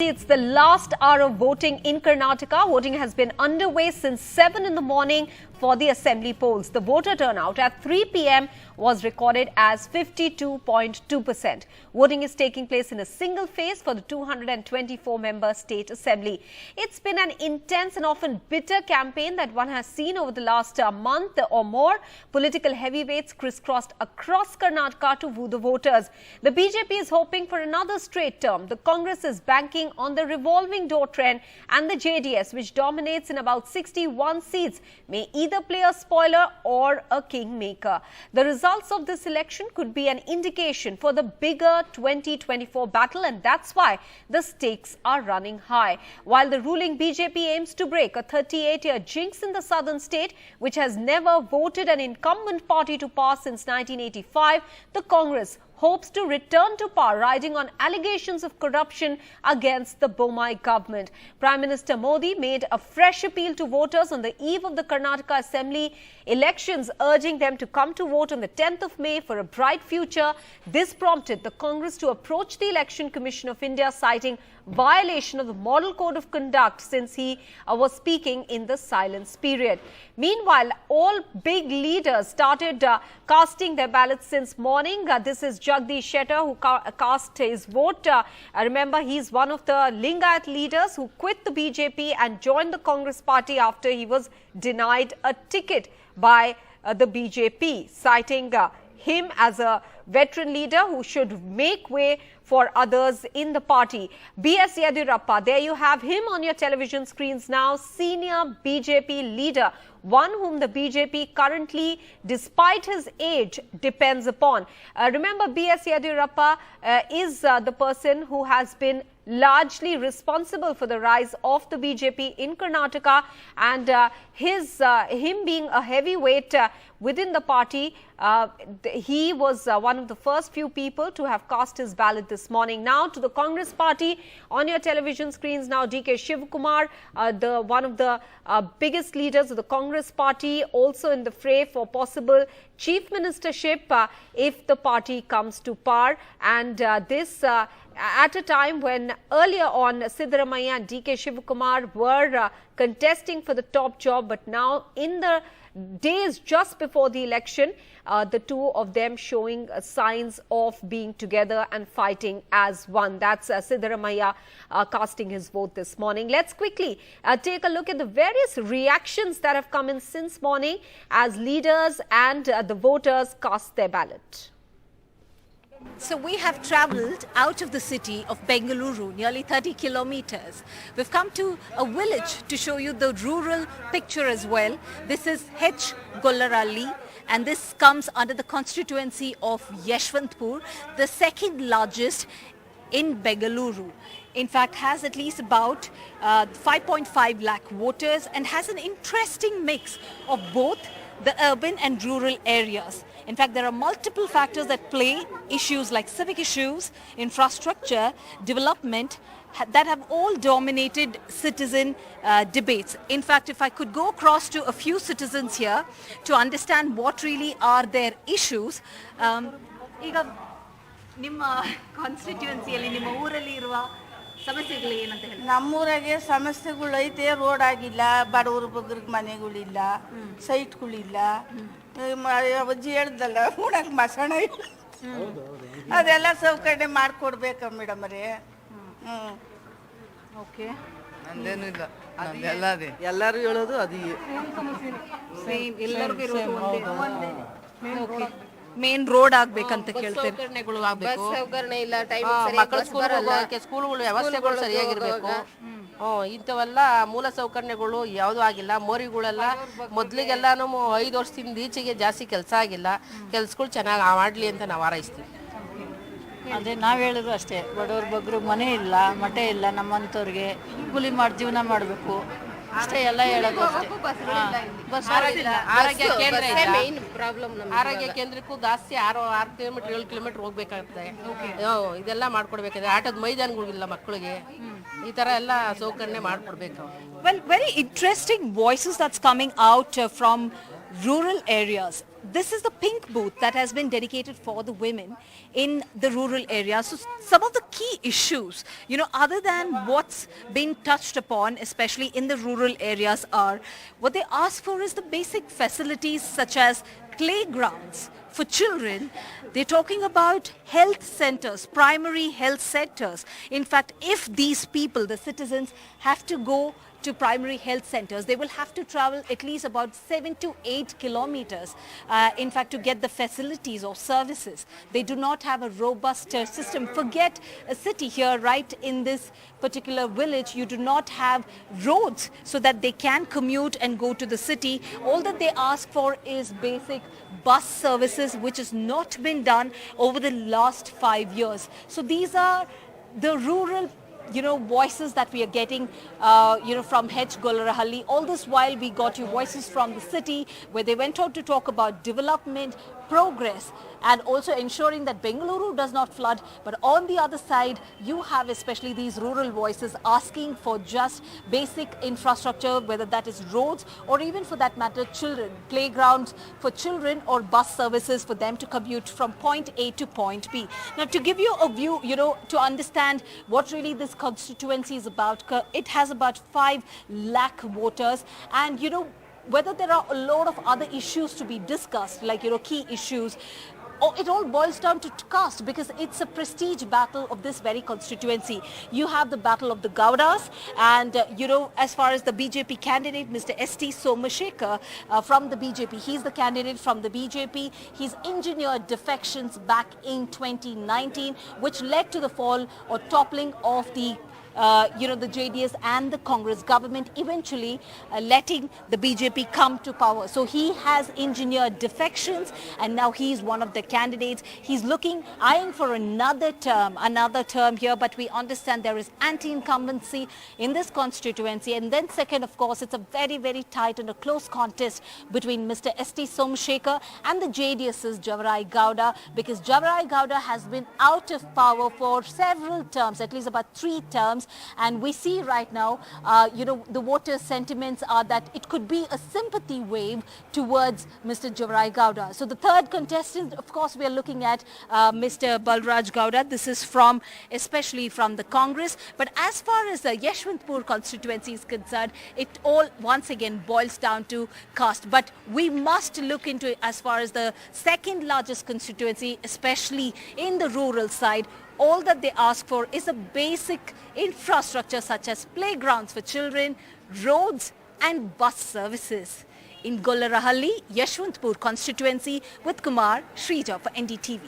Quickly, it's the last hour of voting in Karnataka. Voting has been underway since 7 in the morning for the assembly polls. The voter turnout at 3 p.m. was recorded as 52.2%. Voting is taking place in a single phase for the 224-member state assembly. It's been an intense and often bitter campaign that one has seen over the last month or more. Political heavyweights crisscrossed across Karnataka to woo the voters. The BJP is hoping for another straight term. The Congress is banking on the revolving door trend, and the JDS, which dominates in about 61 seats, may either play a spoiler or a kingmaker. The results of this election could be an indication for the bigger 2024 battle, and that's why the stakes are running high. While the ruling BJP aims to break a 38-year jinx in the southern state, which has never voted an incumbent party to power since 1985, the Congress hopes to return to power, riding on allegations of corruption against the Bommai government. Prime Minister Modi made a fresh appeal to voters on the eve of the Karnataka Assembly Elections, urging them to come to vote on the 10th of May for a bright future. This prompted the Congress to approach the Election Commission of India, citing violation of the Model Code of Conduct since he was speaking in the silence period. Meanwhile, all big leaders started casting their ballots since morning. This is Jagdish Shettar, who cast his vote. Remember, he's one of the Lingayat leaders who quit the BJP and joined the Congress party after he was denied a ticket by the BJP, citing him as a veteran leader who should make way for others in the party. B.S. Yediyurappa, there you have him on your television screens now, senior BJP leader, one whom the BJP currently, despite his age, depends upon. Remember, B.S. Yediyurappa is the person who has been largely responsible for the rise of the BJP in Karnataka, and him being a heavyweight within the party, he was one of the first few people to have cast his ballot this morning. Now to the Congress party, on your television screens now, D.K. Shivakumar, one of the biggest leaders of the Congress party, also in the fray for possible chief ministership if the party comes to power, and this at a time when earlier on Siddaramaiah and D.K. Shivakumar were contesting for the top job, but now in the days just before the election, the two of them showing signs of being together and fighting as one. That's Siddaramaiah casting his vote this morning. Let's quickly take a look at the various reactions that have come in since morning as leaders and the voters cast their ballot. So we have travelled out of the city of Bengaluru, nearly 30 kilometers. We've come to a village to show you the rural picture as well. This is H. Gollaralli, and this comes under the constituency of Yeshwantpur, the second largest in Bengaluru. In fact, has at least about 5.5 lakh voters and has an interesting mix of both the urban and rural areas. In fact, there are multiple factors that play, issues like civic issues, infrastructure, development, that have all dominated citizen debates. In fact, if I could go across to a few citizens here to understand what really are their issues. ಈಗ ನಿಮ್ಮ ಕಾನ್ಸ್ಟಿಟ್ಯೂನ್ಸಿಯಲ್ಲಿ ನಿಮ್ಮ ಊರಲ್ಲಿ ಇರುವ ಸಮಸ್ಯೆಗಳು ಏನಂತ ಹೇಳಿ? ನಮ್ಮೂರಾಗೆ ಸಮಸ್ಯೆಗಳು ಐತೆ, ರೋಡ್ ಆಗಿಲ್ಲ, ಬಡವರು ಬಗ್ರಿಗೆ ಮನೆಗಳಿಲ್ಲ, ಸೈಟ್ಗಳಿಲ್ಲ, ಅಜ್ಜಿ ಹೇಳ್ದಲ್ಲ ಉಣಕ್ ಮಸಣ ಇಲ್ಲ, ಅದೆಲ್ಲ ಸೌಕರ್ಯ ಮಾಡಿಕೊಡ್ಬೇಕ ಮೇಡಮ್ ಅವರೇ. ಓಕೆ, ನಂದೇನಿಲ್ಲ, ಎಲ್ಲರೂ ಹೇಳೋದು ಅದು ಎಲ್ಲರಿಗೂ ಮೇನ್ ರೋಡ್ ಆಗ್ಬೇಕಂತ ಕೇಳ್ತೇವೆ. ಸೌಕರ್ಯ ಇಲ್ಲ, ಮಕ್ಕಳ ಸ್ಕೂಲ್ಗಳು ವ್ಯವಸ್ಥೆಗಳು ಸರಿಯಾಗಿರ್ಬೇಕು. ಇಂಥವೆಲ್ಲ ಮೂಲ ಸೌಕರ್ಯಗಳು ಯಾವುದೂ ಆಗಿಲ್ಲ. ಮೋರಿಗಳೆಲ್ಲ ಮೊದಲಿಗೆಲ್ಲಾನು 5 ವರ್ಷದಿಂದ ಈಚೆಗೆ ಜಾಸ್ತಿ ಕೆಲಸ ಆಗಿಲ್ಲ. ಕೆಲಸಗಳು ಚೆನ್ನಾಗಿ ಮಾಡಲಿ ಅಂತ ನಾವು ಹಾರೈಸ್ತೀವಿ. ಅದೇ ನಾವು ಹೇಳಿದ್ರು ಅಷ್ಟೇ, ಬಡವ್ರ ಬಗ್ರು ಮನೆ ಇಲ್ಲ, ಮಠ ಇಲ್ಲ, ನಮ್ಮಂಥವ್ರಿಗೆ ಕೂಲಿ ಮಾಡಿ ಜೀವನ ಮಾಡಬೇಕು ಅಷ್ಟೇ, ಎಲ್ಲ ಹೇಳೋದು ಅಷ್ಟೇ. ಆರೋಗ್ಯ ಕೇಂದ್ರ ಆರೋಗ್ಯ ಕೇಂದ್ರಕ್ಕೂ ಜಾಸ್ತಿ 6 ಕಿಲೋಮೀಟರ್ 7 ಕಿಲೋಮೀಟರ್ ಹೋಗ್ಬೇಕಾಗುತ್ತೆ. ಇದೆಲ್ಲ ಮಾಡ್ಕೊಡ್ಬೇಕಾದ್ರೆ ಆಟದ ಮೈದಾನಗಳಿಲ್ಲ ಮಕ್ಕಳಿಗೆ, ಈ ತರ ಎಲ್ಲ ಸೌಕರ್ಯ ಮಾಡ್ಕೊಡ್ಬೇಕು. Well, very interesting voices that's coming out from rural areas. this is the pink booth that has been dedicated for the women in the rural areas. So some of the key issues, other than what's been touched upon, especially in the rural areas, are what they ask for is the basic facilities such as playgrounds for children. They're talking about health centers, primary health centers. In fact, if these people, the citizens, have to go to primary health centers, they will have to travel at least about 7 to 8 kilometers, in fact, to get the facilities or services. They do not have a robust system. Forget a city here, right in this particular village, you do not have roads so that they can commute and go to the city. All that they ask for is basic bus services, which has not been done over the last 5 years. So these are the rural voices that we are getting, from H. Golarahalli. All this while we got your voices from the city where they went out to talk about development, progress, and also ensuring that Bengaluru does not flood. But on the other side, you have especially these rural voices asking for just basic infrastructure, whether that is roads or even for that matter children, playgrounds for children or bus services for them to commute from point A to point B. Now, to give you a view, to understand what really this constituency is about, it has about 5 lakh voters, and whether there are a lot of other issues to be discussed, like key issues, it all boils down to caste, because it's a prestige battle of this very constituency. You have the battle of the Gowdas, and as far as the BJP candidate, Mr. S.T. Somashekar from the BJP, he's the candidate from the BJP. He's engineered defections back in 2019, which led to the fall or toppling of the JDS and the Congress government, eventually letting the BJP come to power. So he has engineered defections, and now he's one of the candidates. He's eyeing for another term here, but we understand there is anti-incumbency in this constituency. And then second, of course, it's a very, very tight and a close contest between Mr. S.T. Somashekar and the JDS's Javarai Gowda, because Javarai Gowda has been out of power for several terms, at least about 3 terms. And we see right now, the voter sentiments are that it could be a sympathy wave towards Mr. Javarai Gowda. So the third contestant, of course, we are looking at Mr. Balraj Gowda. This is especially from the Congress. But as far as the Yeshwantpur constituency is concerned, it all once again boils down to caste. But we must look into it as far as the second largest constituency, especially in the rural side. All that they ask for is a basic infrastructure such as playgrounds for children, roads and bus services. In Golarahalli, Yeshwantpur constituency, with Kumar Shrija for NDTV.